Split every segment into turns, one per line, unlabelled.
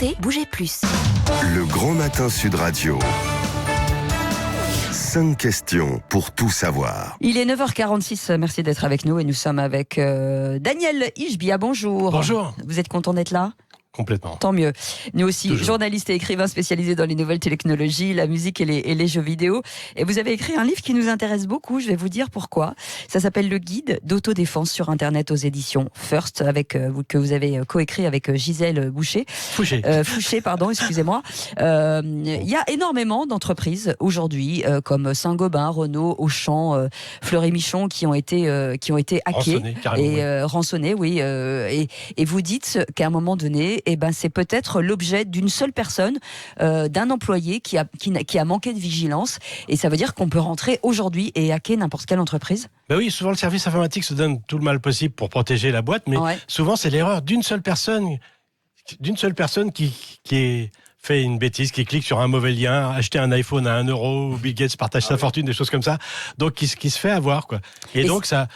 écoutez Bougez Plus.
Le Grand Matin Sud Radio. 5 questions pour tout savoir.
Il est 9h46, merci d'être avec nous et nous sommes avec Daniel Ishbia, bonjour.
Bonjour.
Vous êtes content d'être là ?
Complètement.
Tant mieux. Nous aussi,
Toujours.
journaliste et écrivain spécialisé dans les nouvelles technologies, la musique et les jeux vidéo. Et vous avez écrit un livre qui nous intéresse beaucoup, je vais vous dire pourquoi. Ça s'appelle Le guide d'autodéfense sur Internet aux éditions First, que vous avez coécrit avec Gisèle Fouché, pardon, excusez-moi. Il y a énormément d'entreprises aujourd'hui, comme Saint-Gobain, Renault, Auchan, Fleury-Michon, qui ont été hackées et rançonnées, oui. Et vous dites qu'à un moment donné, c'est peut-être l'objet d'une seule personne, d'un employé qui a manqué de vigilance. Et ça veut dire qu'on peut rentrer aujourd'hui et hacker n'importe quelle entreprise ?
Ben oui, souvent le service informatique se donne tout le mal possible pour protéger la boîte, mais souvent c'est l'erreur d'une seule personne qui fait une bêtise, qui clique sur un mauvais lien, acheter un iPhone à 1 euro, ou Bill Gates partage sa fortune, des choses comme ça. Donc qui se fait avoir, quoi. Et donc ça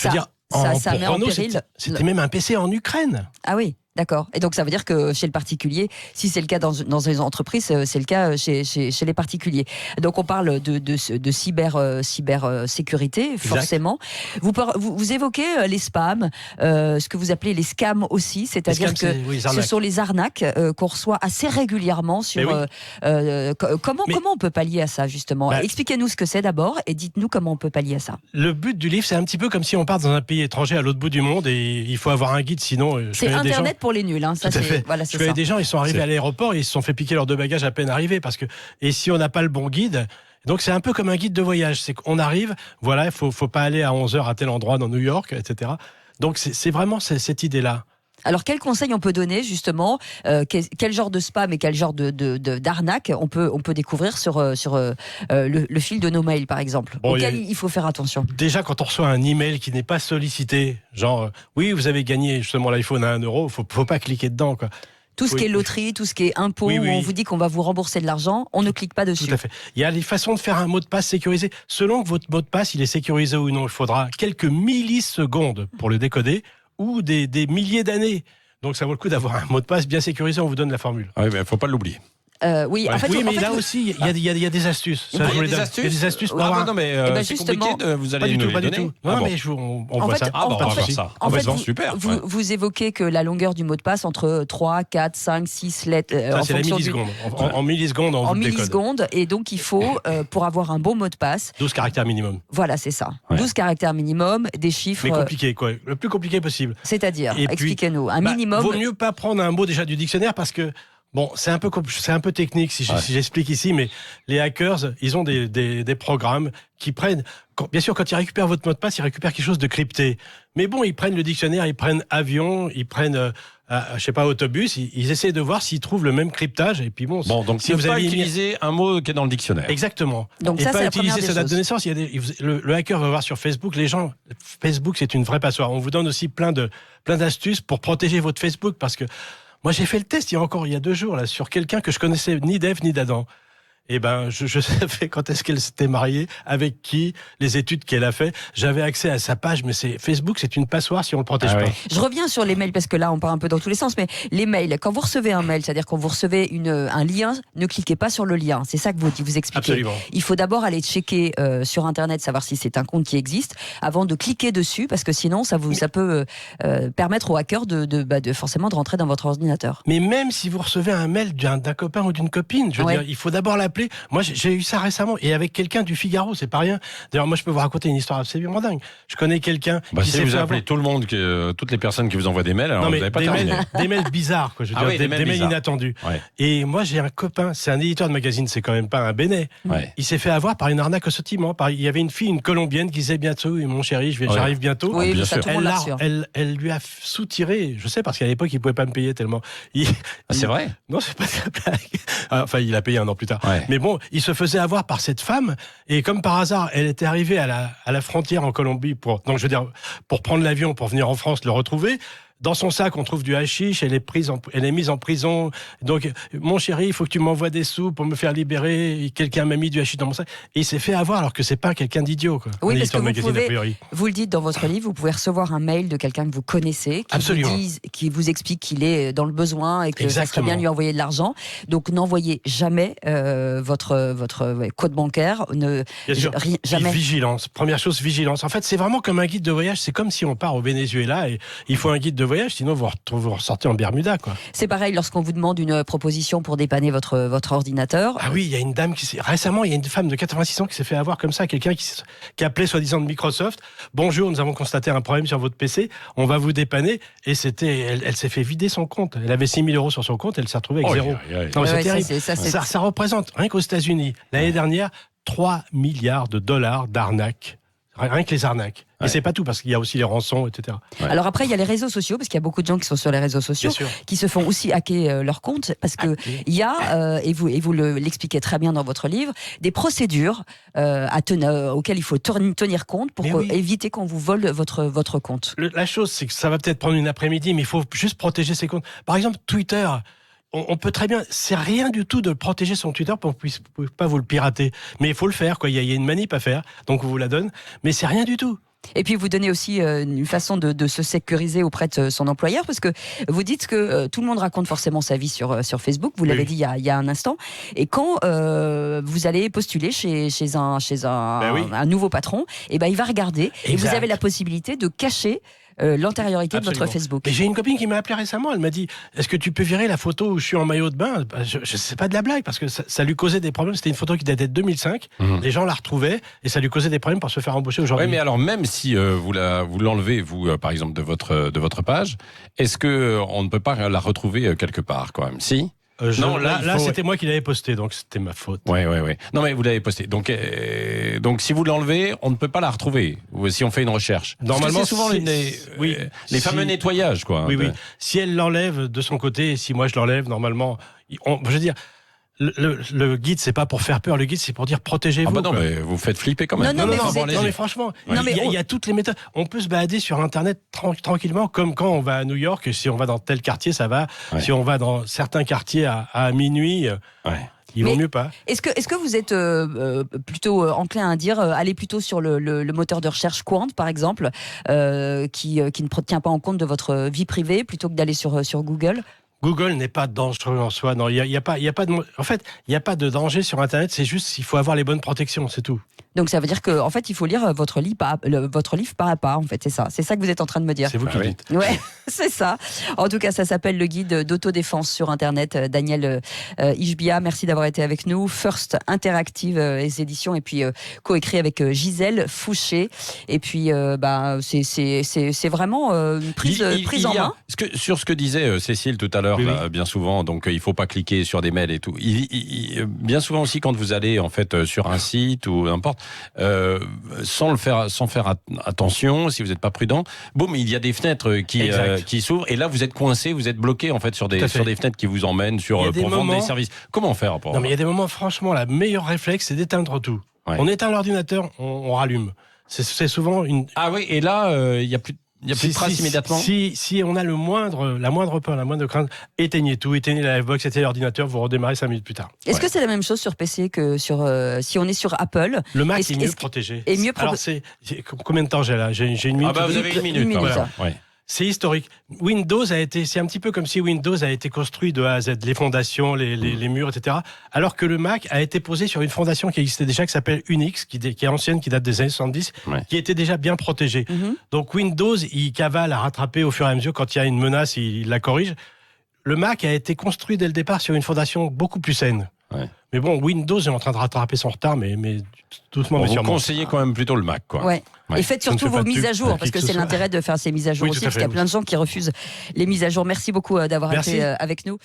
met en péril. C'était même un PC en Ukraine.
Ah oui. D'accord. Et donc ça veut dire que chez le particulier, si c'est le cas dans les entreprises, c'est le cas chez les particuliers. Donc on parle de cybersécurité, forcément. Vous évoquez les spams, ce que vous appelez les scams aussi, c'est-à-dire que ce sont les arnaques qu'on reçoit assez régulièrement sur. Comment on peut pallier à ça justement ? Expliquez-nous ce que c'est d'abord et dites-nous comment on peut pallier à ça.
Le but du livre, c'est un petit peu comme si on part dans un pays étranger à l'autre bout du monde et il faut avoir un guide, sinon.
C'est Internet pour les nuls, hein. Ça,
tout à fait.
Voilà,
je connais des gens, ils sont arrivés à l'aéroport et ils se sont fait piquer leurs 2 bagages à peine arrivés et si on n'a pas le bon guide, donc c'est un peu comme un guide de voyage, c'est qu'on arrive, voilà, il faut pas aller à 11h à tel endroit dans New York, etc. Donc c'est vraiment cette idée-là.
Alors, quels conseils on peut donner, justement, quel genre de spam et quel genre d'arnaque on peut découvrir sur le fil de nos mails, par exemple, auquel il faut faire attention.
Déjà, quand on reçoit un email qui n'est pas sollicité, genre, oui, vous avez gagné justement l'iPhone à 1 euro, faut pas cliquer dedans, quoi.
Tout ce qui est loterie, tout ce qui est impôt, où on vous dit qu'on va vous rembourser de l'argent, on ne clique pas dessus.
Tout à fait. Il y a les façons de faire un mot de passe sécurisé. Selon que votre mot de passe, il est sécurisé ou non, il faudra quelques millisecondes pour le décoder, ou des milliers d'années. Donc ça vaut le coup d'avoir un mot de passe bien sécurisé, on vous donne la formule.
Ah oui, mais il ne faut pas l'oublier.
Oui,
mais là aussi, il y a des astuces.
Il y a des astuces pour avoir... Non, mais c'est compliqué, vous allez nous les donner.
Non, mais on voit ça.
On va voir ça.
En fait,
super.
Vous évoquez que la longueur du mot de passe entre 3, 4, 5, 6 lettres...
Ça, c'est la milliseconde. En millisecondes, on vous le décode.
En millisecondes, et donc il faut, pour avoir un bon mot de passe...
12 caractères minimum.
Voilà, c'est ça. 12 caractères minimum, des chiffres...
Mais compliqué, quoi. Le plus compliqué possible.
C'est-à-dire, expliquez-nous, un minimum...
Vaut mieux pas prendre un mot déjà du dictionnaire, parce que bon, c'est un peu technique si j'explique ici, mais les hackers, ils ont des programmes qui prennent, bien sûr, quand ils récupèrent votre mot de passe, ils récupèrent quelque chose de crypté. Mais bon, ils prennent le dictionnaire, ils prennent avion, ils prennent, autobus, ils essaient de voir s'ils trouvent le même cryptage. Et puis bon,
donc si vous avez utilisé un mot qui est dans le dictionnaire.
Exactement.
Donc
et
ça,
pas
c'est
utiliser sa date de naissance. Le hacker va voir sur Facebook, Facebook, c'est une vraie passoire. On vous donne aussi plein d'astuces pour protéger votre Facebook, parce que moi, j'ai fait le test il y a 2 jours, là, sur quelqu'un que je connaissais ni d'Ève ni d'Adam. Et je savais quand est-ce qu'elle s'était mariée, avec qui, les études qu'elle a fait. J'avais accès à sa page, mais Facebook, c'est une passoire si on le protège pas.
Je reviens sur les mails, parce que là, on part un peu dans tous les sens, mais les mails, quand vous recevez un mail, c'est-à-dire quand vous recevez un lien, ne cliquez pas sur le lien. C'est ça que vous expliquez.
Absolument.
Il faut d'abord aller checker sur Internet, savoir si c'est un compte qui existe, avant de cliquer dessus, parce que sinon, ça peut permettre aux hackers forcément de rentrer dans votre ordinateur.
Mais même si vous recevez un mail d'un copain ou d'une copine, je veux dire, il faut d'abord l'appeler. Moi, j'ai eu ça récemment, et avec quelqu'un du Figaro, c'est pas rien. D'ailleurs, moi, je peux vous raconter une histoire absolument dingue. Je connais quelqu'un qui
si vous appelez tout le monde, toutes les personnes qui vous envoient des mails, alors vous n'avez pas terminé.
Des mails bizarres, quoi. Je veux dire, des mails inattendus. Ouais. Et moi, j'ai un copain, c'est un éditeur de magazine, c'est quand même pas un bénet. Ouais. Il s'est fait avoir par une arnaque au châtiment. Il y avait une fille, une Colombienne, qui disait bientôt, mon chéri, j'arrive bientôt.
Oui, bien sûr.
Elle lui a soutiré, je sais, parce qu'à l'époque, il pouvait pas me payer tellement.
C'est vrai?
Non, c'est pas de la blague. Enfin, il a payé 1 an plus tard.
Ouais.
Mais bon, il se faisait avoir par cette femme, et comme par hasard, elle était arrivée à la frontière en Colombie pour prendre l'avion pour venir en France le retrouver. Dans son sac, on trouve du hashish, elle est mise en prison. Donc, mon chéri, il faut que tu m'envoies des sous pour me faire libérer. Quelqu'un m'a mis du hashish dans mon sac. Et il s'est fait avoir alors que c'est pas quelqu'un d'idiot, quoi.
Oui, parce que vous le dites dans votre livre, vous pouvez recevoir un mail de quelqu'un que vous connaissez, qui vous explique qu'il est dans le besoin et que ça serait bien de lui envoyer de l'argent. Donc, n'envoyez jamais votre code bancaire. Jamais.
Vigilance. Première chose, vigilance. En fait, c'est vraiment comme un guide de voyage. C'est comme si on part au Venezuela et il faut un guide de voyage, sinon vous ressortez en Bermuda, quoi.
C'est pareil lorsqu'on vous demande une proposition pour dépanner votre ordinateur.
Ah oui, il y a une dame récemment, il y a une femme de 86 ans qui s'est fait avoir comme ça, quelqu'un qui appelait soi-disant de Microsoft. Bonjour, nous avons constaté un problème sur votre PC, on va vous dépanner. Et elle s'est fait vider son compte. Elle avait 6 000 € sur son compte, elle s'est retrouvée avec 0. Non, c'est terrible. Ça représente, rien qu'aux États-Unis, l'année dernière, 3 milliards de dollars d'arnaques. Rien que les arnaques. Et c'est pas tout, parce qu'il y a aussi les rançons, etc.
Alors après, il y a les réseaux sociaux, parce qu'il y a beaucoup de gens qui sont sur les réseaux sociaux, qui se font aussi hacker leur compte, parce que il y a, et vous l'expliquez très bien dans votre livre, des procédures auxquelles il faut tenir compte pour éviter qu'on vous vole votre compte.
La chose, c'est que ça va peut-être prendre une après-midi, mais il faut juste protéger ses comptes. Par exemple, Twitter... On peut très bien, c'est rien du tout de protéger son Twitter pour qu'on ne puisse pas vous le pirater. Mais il faut le faire, quoi. Il y a une manip à faire, donc on vous la donne. Mais c'est rien du tout.
Et puis vous donnez aussi une façon de se sécuriser auprès de son employeur, parce que vous dites que tout le monde raconte forcément sa vie sur Facebook, vous l'avez dit il y a un instant, et quand vous allez postuler chez un nouveau patron, et il va regarder, et vous avez la possibilité de cacher l'antériorité de votre Facebook.
Et j'ai une copine qui m'a appelé récemment, elle m'a dit, est-ce que tu peux virer la photo où je suis en maillot de bain? Je sais pas de la blague, parce que ça lui causait des problèmes. C'était une photo qui datait de 2005, les gens la retrouvaient, et ça lui causait des problèmes pour se faire embaucher aujourd'hui.
Oui, mais alors même si vous l'enlevez, vous, par exemple, de votre page, est-ce que on ne peut pas la retrouver quelque part, quand même? Si?
Non, là c'était moi qui l'avais posté, donc c'était ma faute.
Oui. Non, mais vous l'avez posté. Donc si vous l'enlevez, on ne peut pas la retrouver. Si on fait une recherche.
Normalement,
c'est souvent les fameux nettoyages, quoi.
Oui. Si elle l'enlève de son côté, et si moi je l'enlève, normalement, je veux dire. Le guide, c'est pas pour faire peur. Le guide, c'est pour dire protégez-vous.
Ah bah non, mais vous faites flipper quand même.
Non, mais franchement, il y a toutes les méthodes. On peut se balader sur Internet tranquillement, comme quand on va à New York. Si on va dans tel quartier, ça va. Ouais. Si on va dans certains quartiers à minuit, il vaut mieux pas.
Est-ce que vous êtes plutôt enclin à dire allez plutôt sur le moteur de recherche Qwant, par exemple, qui ne tient pas en compte de votre vie privée, plutôt que d'aller sur Google?
Google n'est pas dangereux en soi. Non, il y a pas de danger sur Internet. C'est juste qu'il faut avoir les bonnes protections, c'est tout.
Donc ça veut dire que, en fait, il faut lire votre livre pas à pas. En fait, c'est ça que vous êtes en train de me dire.
C'est vous qui dites.
Ouais, c'est ça. En tout cas, ça s'appelle le guide d'autodéfense sur Internet. Daniel Ishbia, merci d'avoir été avec nous. First Interactive les éditions, et puis coécrit avec Gisèle Fouché. Et puis, c'est vraiment une prise en main.
Sur ce que disait Cécile tout à l'heure, là, bien souvent, donc il faut pas cliquer sur des mails et tout. Bien souvent aussi, quand vous allez en fait sur un site ou n'importe, sans faire attention, si vous n'êtes pas prudent, boum, il y a des fenêtres qui s'ouvrent, et là vous êtes coincé, vous êtes bloqué en fait sur des fenêtres qui vous emmènent pour vendre des services. Comment faire pour...
Non, mais il y a des moments, franchement, le meilleur réflexe, c'est d'éteindre tout. Ouais. On éteint l'ordinateur, on rallume. C'est souvent une...
Ah oui, et là, il y a plus de traces immédiatement.
Si on a la moindre peur, la moindre crainte, éteignez tout, éteignez la Livebox, éteignez l'ordinateur, vous redémarrez 5 minutes plus tard.
Est-ce que c'est la même chose sur PC que si on est sur Apple?
Le Mac est mieux protégé. Alors combien de temps j'ai là? J'ai une minute.
Vous avez une minute.
Voilà. Ouais. C'est historique. C'est un petit peu comme si Windows a été construit de A à Z, les fondations, les murs, etc. Alors que le Mac a été posé sur une fondation qui existait déjà, qui s'appelle Unix, qui est ancienne, qui date des années 70, qui était déjà bien protégée. Donc Windows, il cavale à rattraper au fur et à mesure. Quand il y a une menace, il la corrige. Le Mac a été construit dès le départ sur une fondation beaucoup plus saine. Ouais. Mais bon, Windows est en train de rattraper son retard, mais doucement, mais sûrement.
Vous conseillez quand même plutôt le Mac, quoi.
Ouais. Et faites surtout vos mises à jour, parce que c'est l'intérêt de faire ces mises à jour aussi, parce qu'il y a plein de gens qui refusent les mises à jour. Merci beaucoup d'avoir été avec nous.